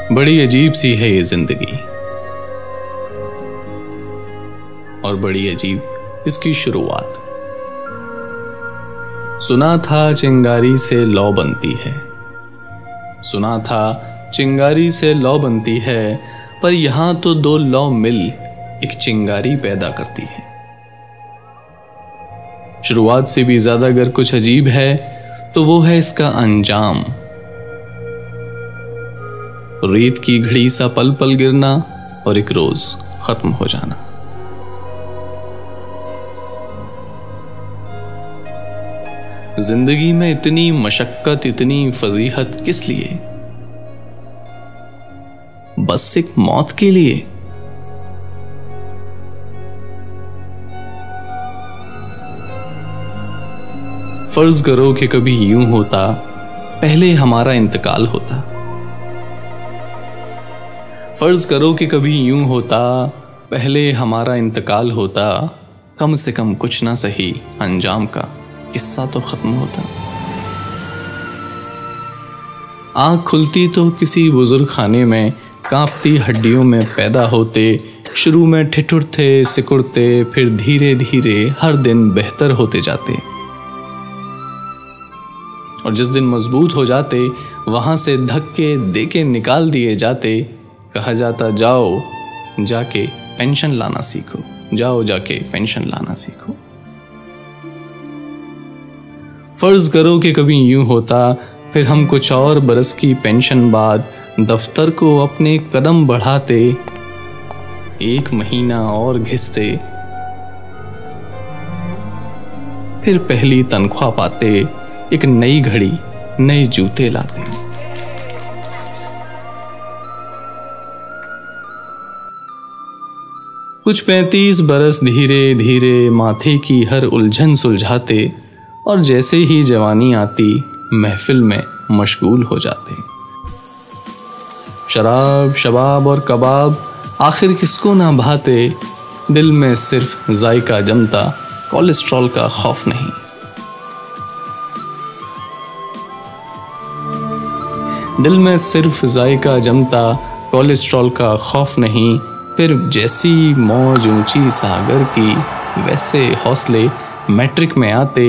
बड़ी अजीब सी है ये जिंदगी और बड़ी अजीब इसकी शुरुआत। सुना था चिंगारी से लौ बनती है, सुना था चिंगारी से लौ बनती है, पर यहां तो दो लौ मिल एक चिंगारी पैदा करती है। शुरुआत से भी ज्यादा अगर कुछ अजीब है तो वो है इसका अंजाम। रेत की घड़ी सा पल पल गिरना और एक रोज खत्म हो जाना। जिंदगी में इतनी मशक्कत, इतनी फजीहत किस लिए? बस एक मौत के लिए। फर्ज करो कि कभी यूं होता, पहले हमारा इंतकाल होता। फर्ज करो कि कभी यूं होता, पहले हमारा इंतकाल होता, कम से कम कुछ ना सही अंजाम का किस्सा तो खत्म होता। आंख खुलती तो किसी बुजुर्ग खाने में कांपती हड्डियों में पैदा होते। शुरू में ठिठुरते सिकुड़ते, फिर धीरे धीरे हर दिन बेहतर होते जाते। और जिस दिन मजबूत हो जाते, वहां से धक्के देके निकाल दिए जाते। कहा जाता जाओ जाके पेंशन लाना सीखो, जाओ जाके पेंशन लाना सीखो। फर्ज करो कि कभी यूं होता, फिर हम कुछ और बरस की पेंशन बाद दफ्तर को अपने कदम बढ़ाते। एक महीना और घिसते, फिर पहली तनख्वाह पाते, एक नई घड़ी नए जूते लाते। कुछ 35 बरस धीरे धीरे माथे की हर उलझन सुलझाते, और जैसे ही जवानी आती महफिल में मशगूल हो जाते। शराब शबाब और कबाब आखिर किसको ना भाते, दिल में सिर्फ जायका जमता, कोलेस्ट्रॉल का खौफ नहीं। दिल में सिर्फ जायका जमता, कोलेस्ट्रॉल का खौफ नहीं। फिर जैसी मौज ऊंची सागर की, वैसे हौसले मैट्रिक में आते।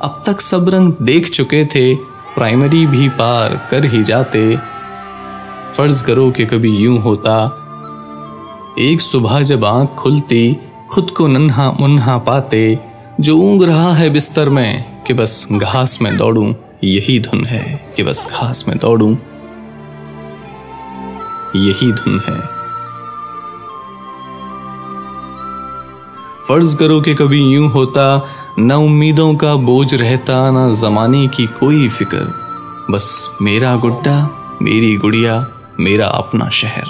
अब तक सब रंग देख चुके थे, प्राइमरी भी पार कर ही जाते। फर्ज करो कि कभी यूं होता, एक सुबह जब आंख खुलती, खुद को नन्हा मुन्हा पाते। जो ऊँग रहा है बिस्तर में कि बस घास में दौड़ूं, यही धुन है कि बस घास में दौड़ूं, यही धुन है। फर्ज करो कि कभी यूं होता, न उम्मीदों का बोझ रहता, न जमाने की कोई फिक्र, बस मेरा गुड्डा, मेरी गुड़िया, मेरा अपना शहर।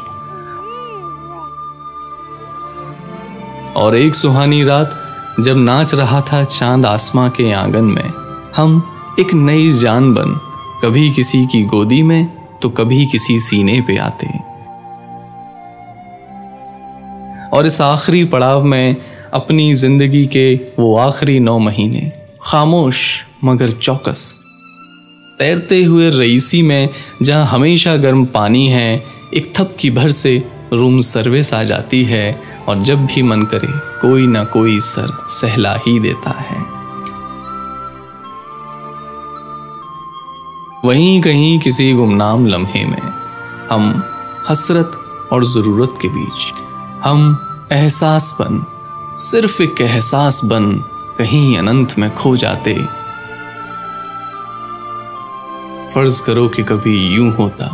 और एक सुहानी रात जब नाच रहा था चांद आसमां के आंगन में, हम एक नई जान बन, कभी किसी की गोदी में तो कभी किसी सीने पे आते। और इस आखिरी पड़ाव में अपनी जिंदगी के वो आखिरी 9 महीने खामोश मगर चौकस, तैरते हुए रईसी में जहां हमेशा गर्म पानी है, एक थपकी भर से रूम सर्विस आ जाती है, और जब भी मन करे कोई ना कोई सर सहला ही देता है। वहीं कहीं किसी गुमनाम लम्हे में हम हसरत और जरूरत के बीच, हम एहसास बन, सिर्फ एक एहसास बन कहीं अनंत में खो जाते। फर्ज करो कि कभी यूं होता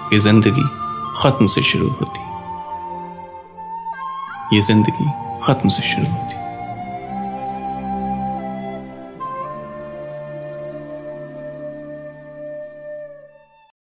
कि जिंदगी खत्म से शुरू होती, ये जिंदगी खत्म से शुरू होती।